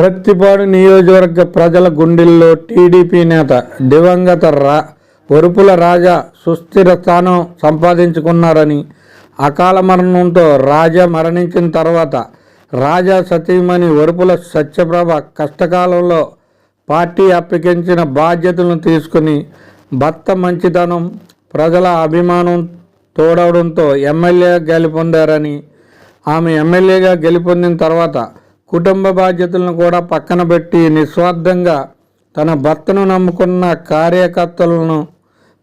ప్రత్తిపాడు నియోజకవర్గ ప్రజల గుండెల్లో టీడీపీ నేత దివంగత వరుపుల రాజా సుస్థిర స్థానం సంపాదించుకున్నారని, అకాల మరణంతో రాజా మరణించిన తర్వాత రాజా సతీమణి వరుపుల సత్యప్రభ కష్టకాలంలో పార్టీ అప్పగించిన బాధ్యతలను తీసుకుని భర్త మంచితనం, ప్రజల అభిమానం తోడవడంతో ఎమ్మెల్యేగా గెలుపొందారని, ఆమె ఎమ్మెల్యేగా గెలుపొందిన తర్వాత కుటుంబ బాధ్యతలను కూడా పక్కన పెట్టి నిస్వార్థంగా తన భర్తను నమ్ముకున్న కార్యకర్తలను,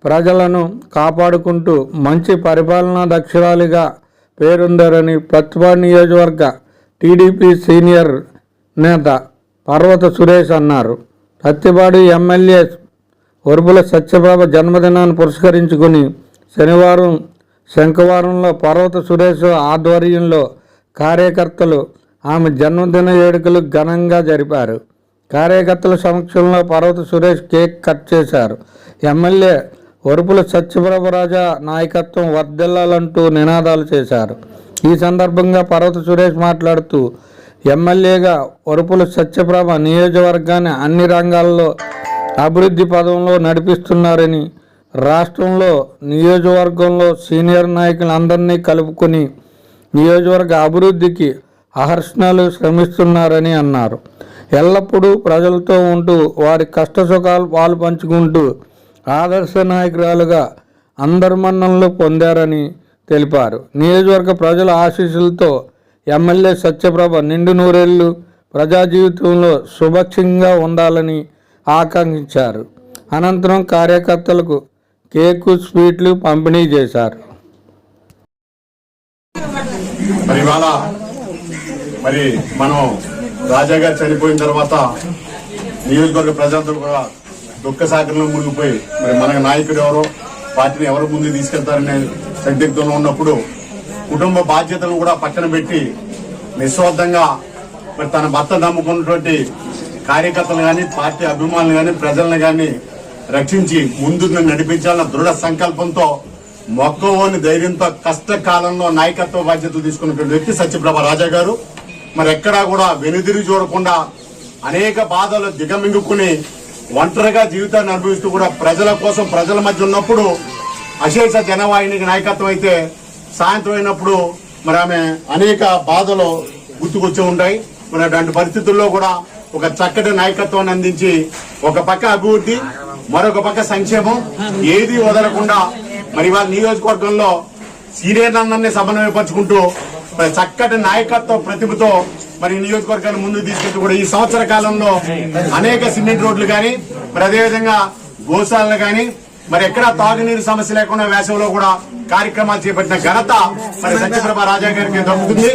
ప్రజలను కాపాడుకుంటూ మంచి పరిపాలనా దక్షురాలిగా పేరొందారని ప్రత్తిపాడు నియోజకవర్గ టీడీపీ సీనియర్ నేత పర్వత సురేష్ అన్నారు. ప్రత్తిపాడు ఎమ్మెల్యే వరుపుల సత్యప్రభ జన్మదినాన్ని పురస్కరించుకుని శనివారం శంఖవరంలో పర్వత సురేష్ ఆధ్వర్యంలో కార్యకర్తలు ఆమె జన్మదిన వేడుకలు ఘనంగా జరిపారు. కార్యకర్తల సమక్షంలో పర్వత సురేష్ కేక్ కట్ చేశారు. ఎమ్మెల్యే వరుపుల సత్యప్రభ రాజా నాయకత్వం వర్ధిల్లాలంటూ నినాదాలు చేశారు. ఈ సందర్భంగా పర్వత సురేష్ మాట్లాడుతూ, ఎమ్మెల్యేగా వరుపుల సత్యప్రభ నియోజకవర్గాన్ని అన్ని రంగాల్లో అభివృద్ధి పదంలో నడిపిస్తున్నారని, రాష్ట్రంలో నియోజకవర్గంలో సీనియర్ నాయకులందరినీ కలుపుకొని నియోజకవర్గ అభివృద్ధికి అహర్నిశలు శ్రమిస్తున్నారని అన్నారు. ఎల్లప్పుడూ ప్రజలతో ఉంటూ వారి కష్టసుఖాలు పాలు పంచుకుంటూ ఆదర్శ నాయకురాలుగా అందరి మన్ననలు పొందారని తెలిపారు. నియోజకవర్గ ప్రజల ఆశీస్సులతో ఎమ్మెల్యే సత్యప్రభ నిండు నూరేళ్లు ప్రజా జీవితంలో సుభిక్షంగా ఉండాలని ఆకాంక్షించారు. అనంతరం కార్యకర్తలకు కేకు, స్వీట్లు పంపిణీ చేశారు. మరి మనం రాజా గారు చనిపోయిన తర్వాత నియోజకవర్గ ప్రజలతో కూడా దుఃఖ సాగరంలో మునిగిపోయి మరి మన నాయకుడు ఎవరో, పార్టీని ఎవరు ముందుకు తీసుకెళ్తారనే సందిగ్ధంలో ఉన్నప్పుడు కుటుంబ బాధ్యతలను కూడా పక్కన పెట్టి నిస్వార్థంగా మరి తన భర్త నమ్ముకున్నటువంటి కార్యకర్తలు కానీ, పార్టీ అభిమానులు కానీ, ప్రజలను కానీ రక్షించి ముందుకు నడిపించాలన్న దృఢ సంకల్పంతో మొక్కవోని ధైర్యంతో కష్టకాలంలో నాయకత్వ బాధ్యతలు తీసుకున్నటువంటి వ్యక్తి సత్యప్రభ రాజా గారు. మరి ఎక్కడా కూడా వెనుదిరిగి చూడకుండా అనేక బాధలు దిగమింగుకుని ఒంటరిగా జీవితాన్ని అనుభవిస్తూ కూడా ప్రజల కోసం ప్రజల మధ్య ఉన్నప్పుడు అశేష జనవాహినికి నాయకత్వం అయితే, సాయంత్రం అయినప్పుడు మరి ఆమె అనేక బాధలు గుర్తుకొచ్చి ఉంటాయి. మరి అటువంటి పరిస్థితుల్లో కూడా ఒక చక్కటి నాయకత్వాన్ని అందించి ఒక పక్క అభివృద్ధి, మరొక పక్క సంక్షేమం ఏది వదలకుండా మరి వాళ్ళ నియోజకవర్గంలో సీనియర్లందరినీ సమన్వయపరుచుకుంటూ మరి చక్కటి నాయకత్వ ప్రతిభతో మరి నియోజకవర్గాన్ని ముందుకు తీసుకెళ్తూ కూడా ఈ సంవత్సర కాలంలో అనేక సిమెంట్ రోడ్లు కానీ, మరి అదేవిధంగా గోశాలను కానీ, మరి ఎక్కడా తాగునీరు సమస్య లేకుండా వేసవిలో కూడా కార్యక్రమాలు చేపట్టిన ఘనత మరి సత్యప్రభ రాజా గారికి దక్కుతుంది.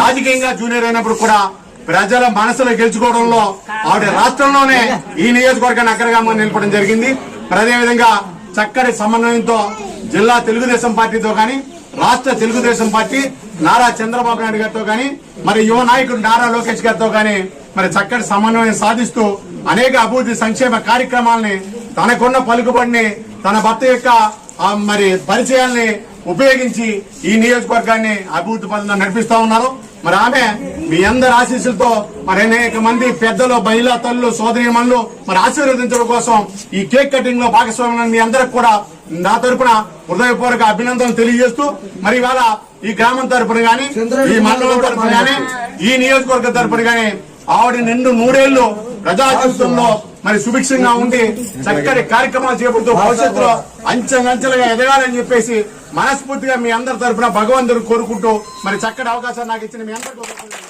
రాజకీయంగా జూనియర్ అయినప్పుడు కూడా ప్రజల మనసులో గెలుచుకోవడంలో ఆవిడ రాష్ట్రంలోనే ఈ నియోజకవర్గాన్ని అగ్రగామంగా నిలపడం జరిగింది. మరి అదేవిధంగా చక్కటి సమన్వయంతో జిల్లా తెలుగుదేశం పార్టీతో కానీ, రాష్ట్ర తెలుగుదేశం పార్టీ నారా చంద్రబాబు నాయుడు గారితో కానీ, మరి యువ నాయకుడు నారా లోకేష్ గారితో కానీ మరి చక్కటి సమన్వయం సాధిస్తూ అనేక అభివృద్ధి సంక్షేమ కార్యక్రమాలని, తనకున్న పలుకుబడిని, తన భర్త యొక్క మరి పరిచయాల్ని ఉపయోగించి ఈ నియోజకవర్గాన్ని అభివృద్ధి పదంలో నడిపిస్తా ఉన్నారు. మరి ఆమె మీ అందరి ఆశీస్సులతో మరి అనేక మంది పెద్దలు, మహిళా తల్లులు, సోదరీమణులు మరి ఆశీర్వదించడం కోసం ఈ కేక్ కటింగ్ లో భాగస్వామ్యం మీ అందరికి కూడా నా తరపున హృదయపూర్వక అభినందనలు తెలియజేస్తూ, మరి ఇవాళ ఈ గ్రామం తరపున గాని, ఈ మండలం తరపున గాని, ఈ నియోజకవర్గం తరపున గాని ఆవిడ నిండు నూరేళ్లు ప్రజా జీవితంలో మరి సుభిక్షంగా ఉండి చక్కటి కార్యక్రమాలు చేపడుతూ భవిష్యత్తులో అంచెలంచెలుగా ఎదగాలని చెప్పేసి మనస్ఫూర్తిగా మీ అందరి తరపున భగవంతుడు కోరుకుంటూ మరి చక్కటి అవకాశాన్ని నాకు ఇచ్చిన మీ అందరికీ